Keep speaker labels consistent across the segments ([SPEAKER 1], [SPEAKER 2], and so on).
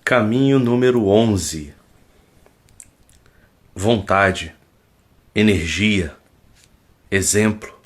[SPEAKER 1] Caminho número 11. Vontade, energia, exemplo.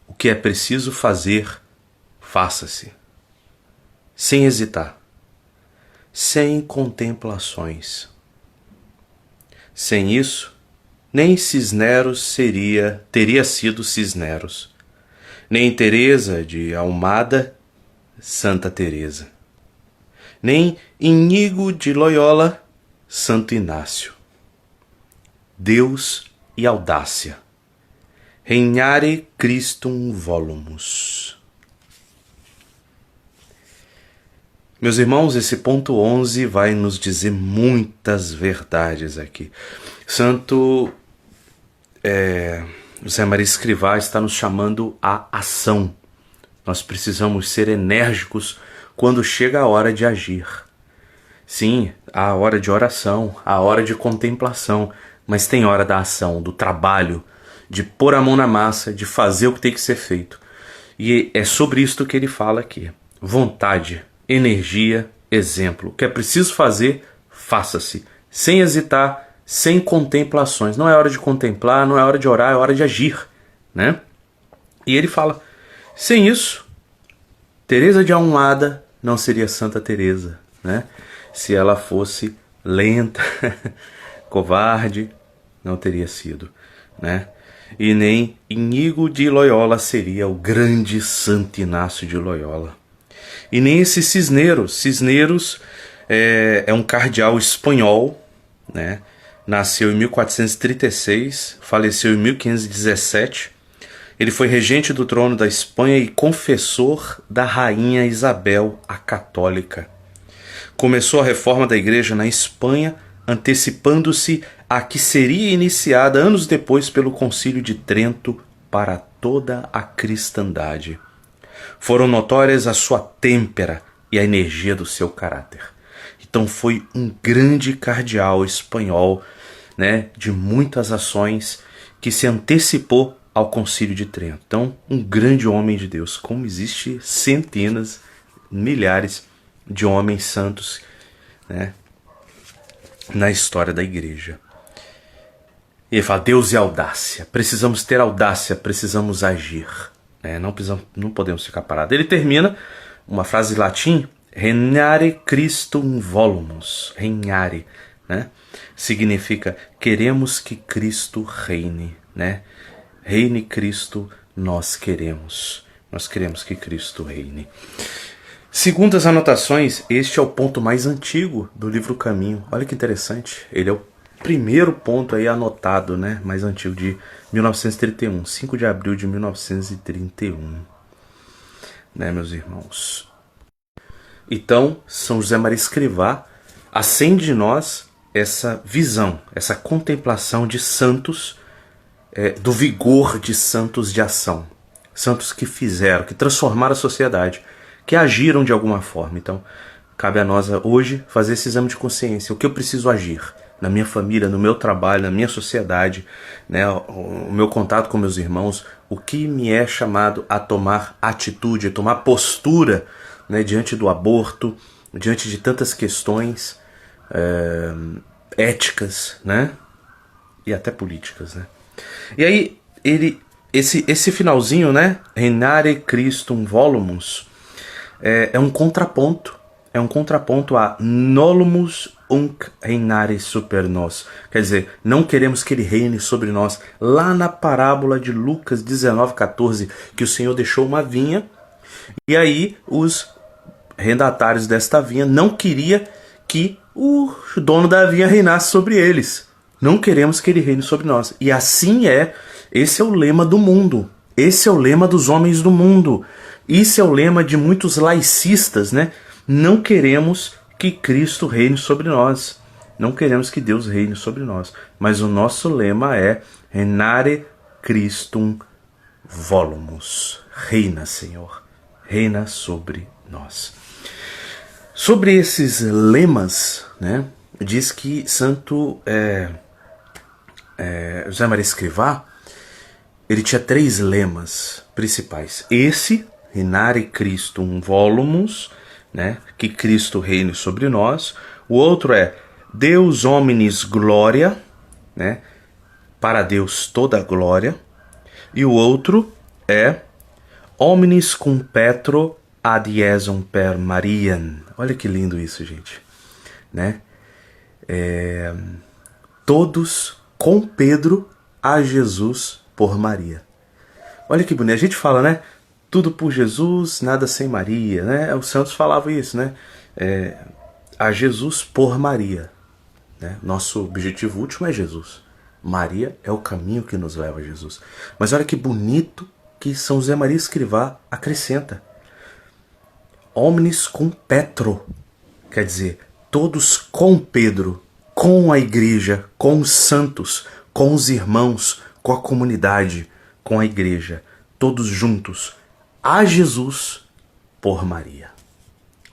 [SPEAKER 1] O que é preciso fazer, faça-se. Sem hesitar. Sem contemplações. Sem isso, nem Cisneros teria sido Cisneros, nem Teresa de Almada, Santa Teresa, nem Iñigo de Loyola, Santo Inácio. Deus e audácia. Regnare Christum volumus. Meus irmãos, esse ponto 11 vai nos dizer muitas verdades aqui. Santo José Maria Escrivá está nos chamando à ação. Nós precisamos ser enérgicos quando chega a hora de agir. Sim, há hora de oração, há hora de contemplação, mas tem hora da ação, do trabalho, de pôr a mão na massa, de fazer o que tem que ser feito. E é sobre isso que ele fala aqui. Vontade, energia, exemplo. O que é preciso fazer, faça-se. Sem hesitar, sem contemplações. Não é hora de contemplar, não é hora de orar, é hora de agir, né? E ele fala, sem isso, Teresa de Almada não seria Santa Teresa, né? Se ela fosse lenta, covarde, não teria sido, né? E nem Iñigo de Loyola seria o grande Santo Inácio de Loyola. E nem esse Cisneros. Cisneros é um cardeal espanhol, né? Nasceu em 1436, faleceu em 1517. Ele foi regente do trono da Espanha e confessor da rainha Isabel, a católica. Começou a reforma da igreja na Espanha, antecipando-se a que seria iniciada anos depois pelo Concílio de Trento para toda a cristandade. Foram notórias a sua têmpera e a energia do seu caráter. Então foi um grande cardeal espanhol, né, de muitas ações, que se antecipou ao Concílio de Trento. Então, um grande homem de Deus, como existe centenas, milhares de homens santos, né, na história da igreja. E ele fala, Deus e audácia. Precisamos ter audácia, precisamos agir. Não podemos ficar parados. Ele termina uma frase em latim, Regnare Christum volumus. Regnare, né? Significa queremos que Cristo reine, né? Reine Cristo, nós queremos. Nós queremos que Cristo reine. Segundo as anotações, este é o ponto mais antigo do livro Caminho. Olha que interessante. Ele é o primeiro ponto aí anotado, né? Mais antigo, de 1931. 5 de abril de 1931. Né, meus irmãos? Então, São José Maria Escrivá acende em nós essa visão, essa contemplação de santos, do vigor de santos de ação. Santos que fizeram, que transformaram a sociedade, que agiram de alguma forma. Então, cabe a nós hoje fazer esse exame de consciência. O que eu preciso agir na minha família, no meu trabalho, na minha sociedade, né, o meu contato com meus irmãos, o que me é chamado a tomar atitude, a tomar postura, né, diante do aborto, diante de tantas questões éticas, né, e até políticas, né. E aí, esse finalzinho, né, Regnare Christum volumus, é um contraponto a nolumus unc reinare super nós. Quer dizer, não queremos que ele reine sobre nós. Lá na parábola de Lucas 19:14, que o Senhor deixou uma vinha, e aí os rendatários desta vinha não queria que o dono da vinha reinasse sobre eles. Não queremos que ele reine sobre nós. E assim esse é o lema do mundo. Esse é o lema dos homens do mundo. Esse é o lema de muitos laicistas, né? Não queremos que Cristo reine sobre nós. Não queremos que Deus reine sobre nós. Mas o nosso lema é Regnare Christum volumus. Reina, Senhor. Reina sobre nós. Sobre esses lemas, né? Diz que Santo José Maria Escrivá, ele tinha 3 lemas principais. Esse, Regnare Christum volumus, né? Que Cristo reine sobre nós. O outro é Deus omnis gloria, né? Para Deus toda a glória. E o outro é Omnis cum Petro ad Iesum per Mariam. Olha que lindo isso, gente, né? Todos com Pedro a Jesus por Maria. Olha que bonito. A gente fala, né? Tudo por Jesus, nada sem Maria, né? Os santos falavam isso, né? A Jesus por Maria, né? Nosso objetivo último é Jesus. Maria é o caminho que nos leva a Jesus. Mas olha que bonito que São José Maria Escrivá acrescenta. Omnis cum Petro. Quer dizer, todos com Pedro, com a igreja, com os santos, com os irmãos, com a comunidade, com a igreja, todos juntos, a Jesus por Maria.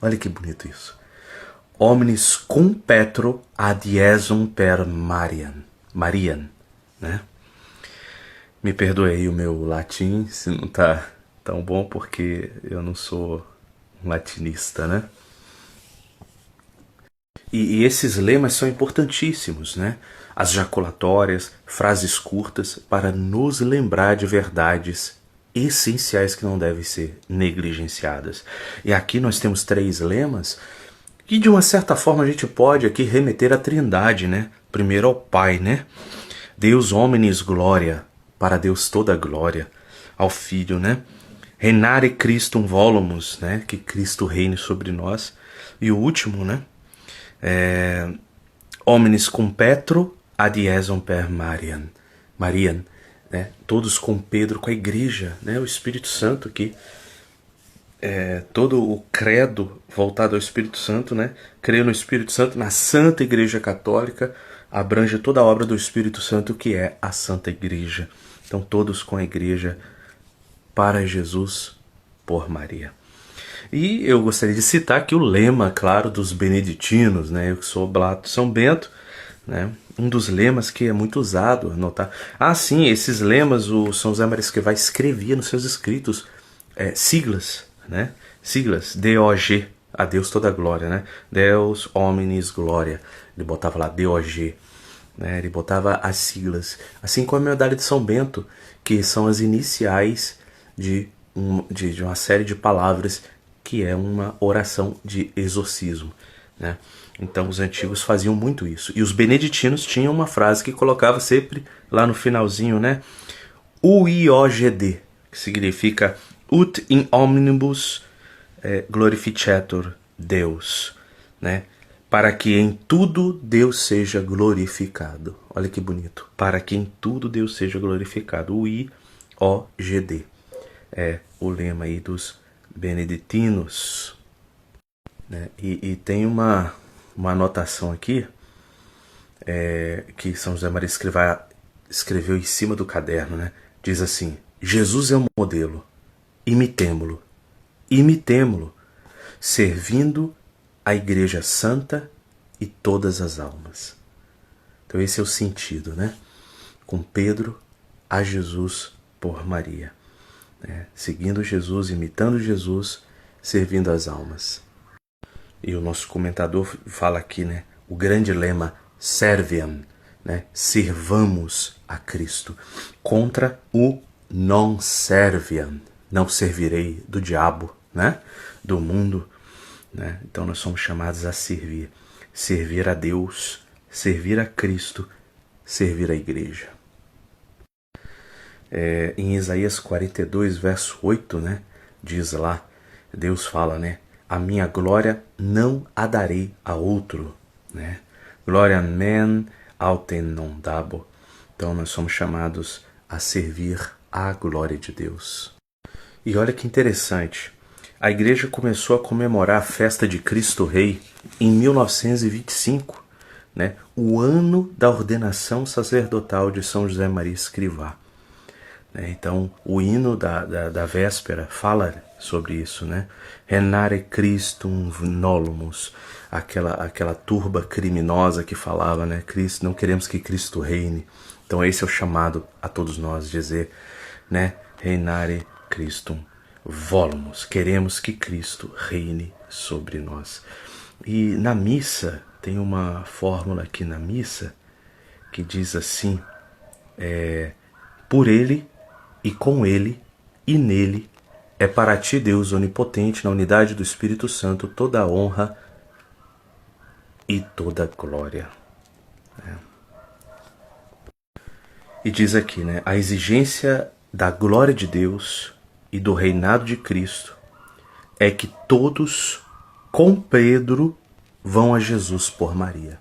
[SPEAKER 1] Olha que bonito isso. Omnis cum Petro ad Iesum per Mariam. Mariam, né? Me perdoe aí o meu latim, se não tá tão bom, porque eu não sou um latinista, né? E esses lemas são importantíssimos, né? As jaculatórias, frases curtas, para nos lembrar de verdades essenciais que não devem ser negligenciadas. E aqui nós temos 3 lemas que, de uma certa forma, a gente pode aqui remeter à Trindade, né? Primeiro ao Pai, né? Deus omnis gloria, para Deus toda a glória. Ao Filho, né? Reinare Christum volumus, né? Que Cristo reine sobre nós. E o último, né? Omnis cum Petro ad Iesum per Mariam. Mariam, né? Todos com Pedro, com a igreja, né? O Espírito Santo aqui. Todo o credo voltado ao Espírito Santo, né? Creio no Espírito Santo, na Santa Igreja Católica, abrange toda a obra do Espírito Santo, que é a Santa Igreja. Então, todos com a igreja, para Jesus, por Maria. E eu gostaria de citar aqui o lema, claro, dos beneditinos, né? Eu que sou oblato de São Bento, né? Um dos lemas que é muito usado, anotar. Sim, esses lemas o São José Maria Escrivá escrevia nos seus escritos, siglas, né? Siglas, DOG, a Deus toda a glória, né? Deus omnis gloria. Ele botava lá DOG, né? Ele botava as siglas, assim como a medalha de São Bento, que são as iniciais de uma série de palavras que é uma oração de exorcismo, né? Então os antigos faziam muito isso. E os beneditinos tinham uma frase que colocava sempre lá no finalzinho, né? UIOGD, que significa Ut in omnibus glorificetur Deus, né? Para que em tudo Deus seja glorificado. Olha que bonito. Para que em tudo Deus seja glorificado. UIOGD. É o lema aí dos beneditinos, né? E tem uma anotação aqui que São José Maria Escrivá escreveu em cima do caderno, né? Diz assim: Jesus é o modelo, imitemo-lo, servindo a Igreja Santa e todas as almas. Então esse é o sentido, né? Com Pedro a Jesus por Maria. Seguindo Jesus, imitando Jesus, servindo as almas. E o nosso comentador fala aqui, né? O grande lema, serviam, né? Servamos a Cristo, contra o non serviam, não servirei do diabo, né? Do mundo, né? Então nós somos chamados a servir a Deus, servir a Cristo, servir a igreja. Em Isaías 42, verso 8, né? Diz lá, Deus fala, né? A minha glória não a darei a outro, né? Glória men autem non dabo. Então nós somos chamados a servir a glória de Deus. E olha que interessante, a igreja começou a comemorar a festa de Cristo Rei em 1925, né? O ano da ordenação sacerdotal de São José Maria Escrivá. Então, o hino da véspera fala sobre isso, né? Renare Christum nolumus, aquela turba criminosa que falava, né? Cristo, não queremos que Cristo reine. Então, esse é o chamado a todos nós, dizer, né? Reinare Christum Volumus, queremos que Cristo reine sobre nós. E na missa, tem uma fórmula aqui na missa que diz assim, por Ele e com Ele e nele é para ti, Deus onipotente, na unidade do Espírito Santo, toda a honra e toda a glória. E diz aqui, a exigência da glória de Deus e do reinado de Cristo é que todos, com Pedro, vão a Jesus por Maria.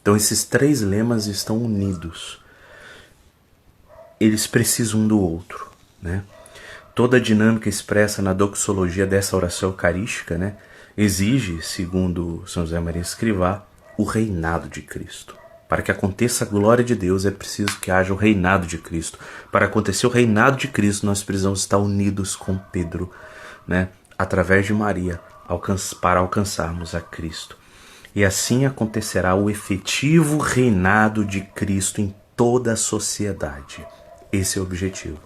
[SPEAKER 1] Então esses três lemas estão unidos. Eles precisam um do outro, Toda a dinâmica expressa na doxologia dessa oração eucarística, exige, segundo São José Maria Escrivá, o reinado de Cristo. Para que aconteça a glória de Deus é preciso que haja o reinado de Cristo. Para acontecer o reinado de Cristo, nós precisamos estar unidos com Pedro, através de Maria, para alcançarmos a Cristo. E assim acontecerá o efetivo reinado de Cristo em toda a sociedade. Esse é o objetivo.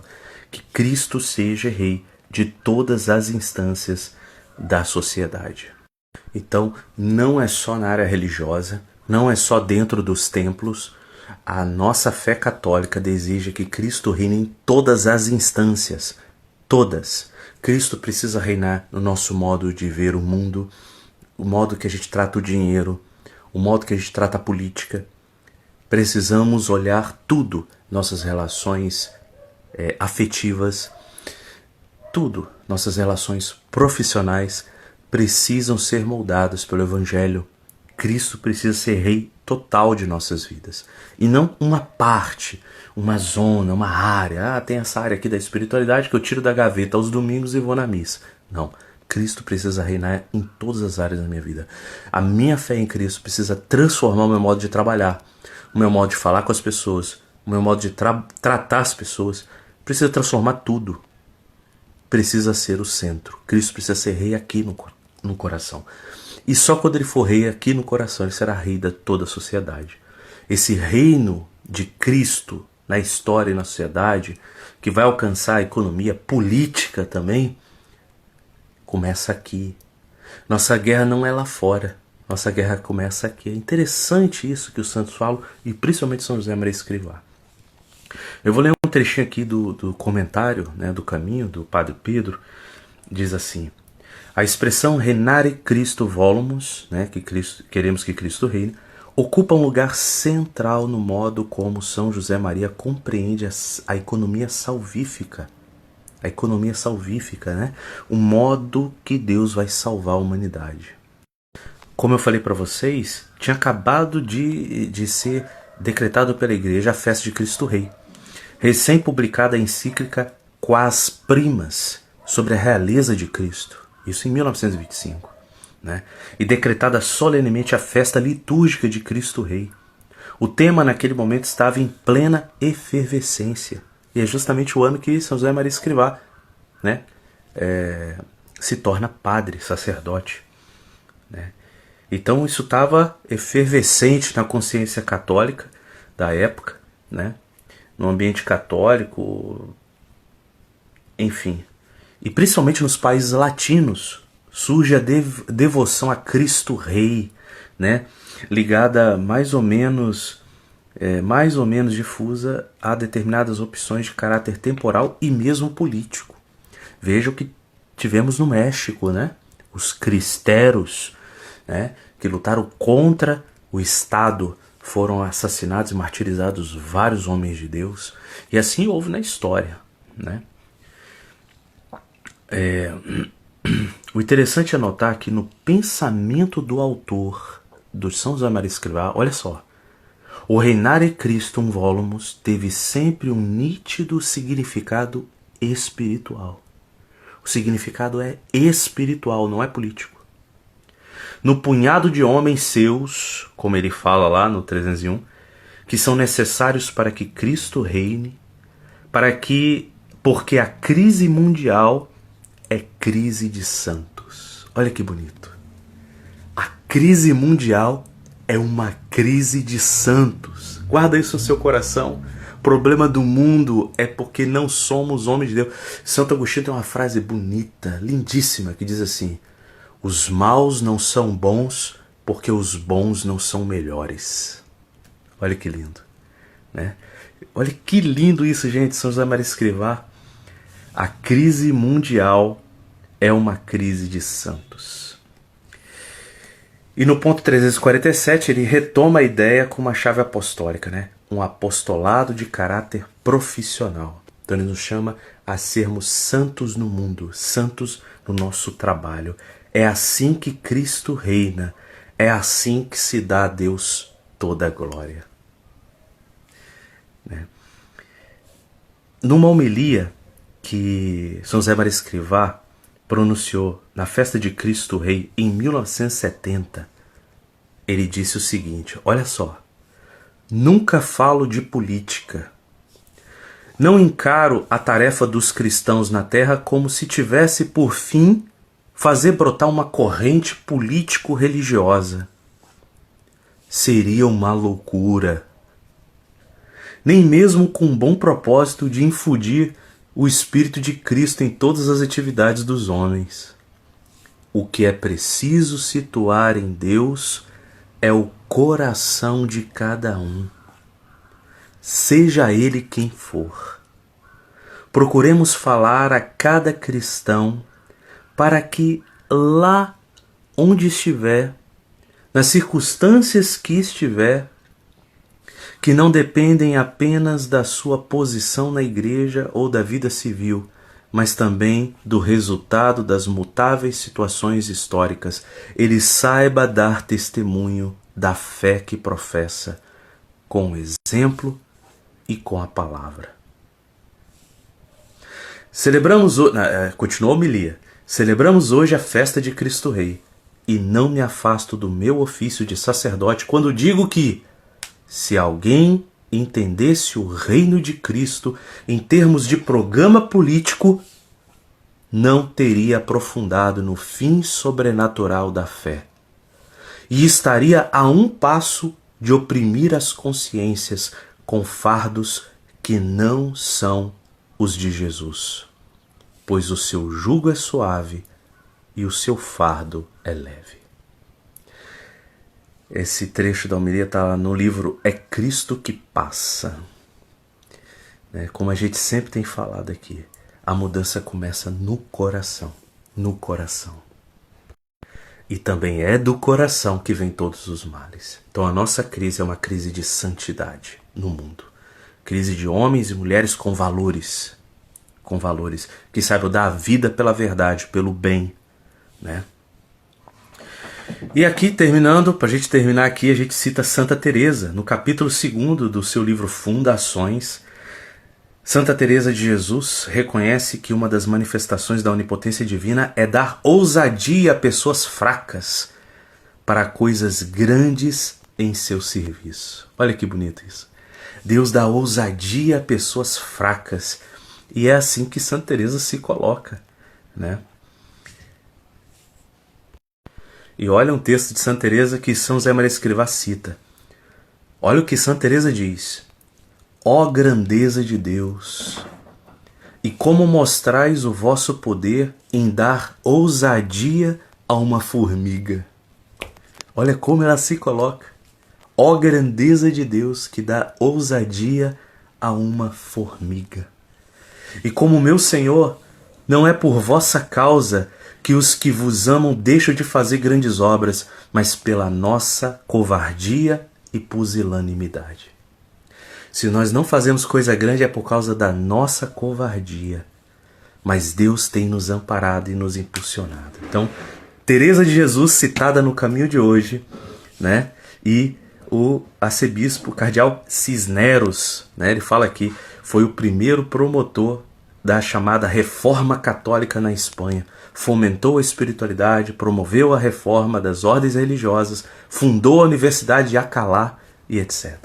[SPEAKER 1] Que Cristo seja rei de todas as instâncias da sociedade. Então, não é só na área religiosa, não é só dentro dos templos. A nossa fé católica deseja que Cristo reine em todas as instâncias. Todas. Cristo precisa reinar no nosso modo de ver o mundo, o modo que a gente trata o dinheiro, o modo que a gente trata a política. Precisamos olhar tudo, nossas relações afetivas, tudo, nossas relações profissionais precisam ser moldadas pelo Evangelho. Cristo precisa ser rei total de nossas vidas. E não uma parte, uma zona, uma área. Tem essa área aqui da espiritualidade que eu tiro da gaveta aos domingos e vou na missa. Não. Cristo precisa reinar em todas as áreas da minha vida. A minha fé em Cristo precisa transformar o meu modo de trabalhar, o meu modo de falar com as pessoas, o meu modo de tratar as pessoas. Precisa transformar tudo. Precisa ser o centro. Cristo precisa ser rei aqui no coração. E só quando ele for rei aqui no coração, ele será rei de toda a sociedade. Esse reino de Cristo na história e na sociedade, que vai alcançar a economia política também, começa aqui. Nossa guerra não é lá fora. Nossa guerra começa aqui. É interessante isso que os santos falam, e principalmente São José Maria Escrivá. Eu vou ler um trechinho aqui do comentário, do Caminho, do Padre Pedro. Diz assim: a expressão renare Christo volumus, queremos que Cristo reine, ocupa um lugar central no modo como São José Maria compreende a economia salvífica. A economia salvífica, o modo que Deus vai salvar a humanidade. Como eu falei para vocês, tinha acabado de ser decretado pela Igreja a festa de Cristo Rei. Recém-publicada a encíclica Quas Primas, sobre a realeza de Cristo. Isso em 1925. E decretada solenemente a festa litúrgica de Cristo Rei. O tema naquele momento estava em plena efervescência. E é justamente o ano que São José Maria Escrivá se torna padre, sacerdote. Então isso estava efervescente na consciência católica da época, no ambiente católico, enfim. E principalmente nos países latinos surge a devoção a Cristo Rei, ligada mais ou menos difusa a determinadas opções de caráter temporal e mesmo político. Veja o que tivemos no México, os cristeros, que lutaram contra o Estado, foram assassinados e martirizados vários homens de Deus, e assim houve na história. O interessante é notar que no pensamento do autor do São José Maria Escrivá, olha só, o reinare Christum volumus teve sempre um nítido significado espiritual. O significado é espiritual, não é político. No punhado de homens seus, como ele fala lá no 301, que são necessários para que Cristo reine, porque a crise mundial é crise de santos. Olha que bonito. A crise mundial é uma crise de santos. Guarda isso no seu coração. problema do mundo é porque não somos homens de Deus. Santo Agostinho tem uma frase bonita, lindíssima, que diz assim: os maus não são bons porque os bons não são melhores. Olha que lindo, né? Olha que lindo isso, gente. São José Maria Escrivá. A crise mundial é uma crise de santos. E no ponto 347 ele retoma a ideia com uma chave apostólica, né? Um apostolado de caráter profissional. Então ele nos chama a sermos santos no mundo, santos no nosso trabalho. É assim que Cristo reina. É assim que se dá a Deus toda a glória. Né? Numa homilia que São José Maria Escrivá pronunciou na festa de Cristo Rei em 1970, ele disse o seguinte: olha só, nunca falo de política. Não encaro a tarefa dos cristãos na terra como se tivesse por fim fazer brotar uma corrente político-religiosa. Seria uma loucura. Nem mesmo com um bom propósito de infundir o Espírito de Cristo em todas as atividades dos homens. O que é preciso situar em Deus é o coração de cada um, seja ele quem for. Procuremos falar a cada cristão para que lá onde estiver, nas circunstâncias que estiver, que não dependem apenas da sua posição na igreja ou da vida civil, mas também do resultado das mutáveis situações históricas, ele saiba dar testemunho da fé que professa, com o exemplo e com a palavra. Continuou a homilia. Celebramos hoje a festa de Cristo Rei, e não me afasto do meu ofício de sacerdote quando digo que, se alguém entendesse o reino de Cristo em termos de programa político, não teria aprofundado no fim sobrenatural da fé e estaria a um passo de oprimir as consciências com fardos que não são os de Jesus, pois o seu jugo é suave e o seu fardo é leve. Esse trecho da homilia está no livro É Cristo que Passa. Como a gente sempre tem falado aqui, a mudança começa no coração. No coração. E também é do coração que vem todos os males. Então a nossa crise é uma crise de santidade no mundo. Crise de homens e mulheres com valores, que saibam dar a vida pela verdade, pelo bem, né? E aqui, terminando, para a gente terminar aqui, a gente cita Santa Teresa, no capítulo 2 do seu livro Fundações. Santa Teresa de Jesus reconhece que uma das manifestações da onipotência divina é dar ousadia a pessoas fracas para coisas grandes em seu serviço. Olha que bonito isso. Deus dá ousadia a pessoas fracas, e é assim que Santa Teresa se coloca, né? E olha um texto de Santa Teresa que São José Maria Escrivá cita. Olha o que Santa Teresa diz: ó grandeza de Deus, e como mostrais o vosso poder em dar ousadia a uma formiga. Olha como ela se coloca. Ó grandeza de Deus que dá ousadia a uma formiga. E como meu Senhor, não é por vossa causa que os que vos amam deixam de fazer grandes obras, mas pela nossa covardia e pusilanimidade. Se nós não fazemos coisa grande é por causa da nossa covardia, mas Deus tem nos amparado e nos impulsionado. Então, Teresa de Jesus citada no caminho de hoje, né? E o arcebispo cardeal Cisneros, né? Ele fala aqui, foi o primeiro promotor da chamada Reforma Católica na Espanha. Fomentou a espiritualidade, promoveu a reforma das ordens religiosas, fundou a Universidade de Alcalá e etc.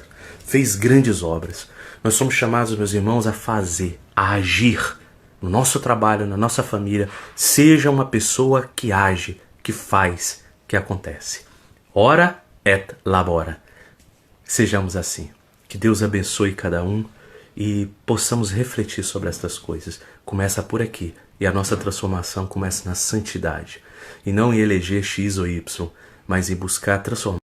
[SPEAKER 1] Fez grandes obras. Nós somos chamados, meus irmãos, a fazer, a agir no nosso trabalho, na nossa família. Seja uma pessoa que age, que faz, que acontece. Ora et labora. Sejamos assim. Que Deus abençoe cada um e possamos refletir sobre estas coisas. Começa por aqui, e a nossa transformação começa na santidade, e não em eleger X ou Y, mas em buscar transformar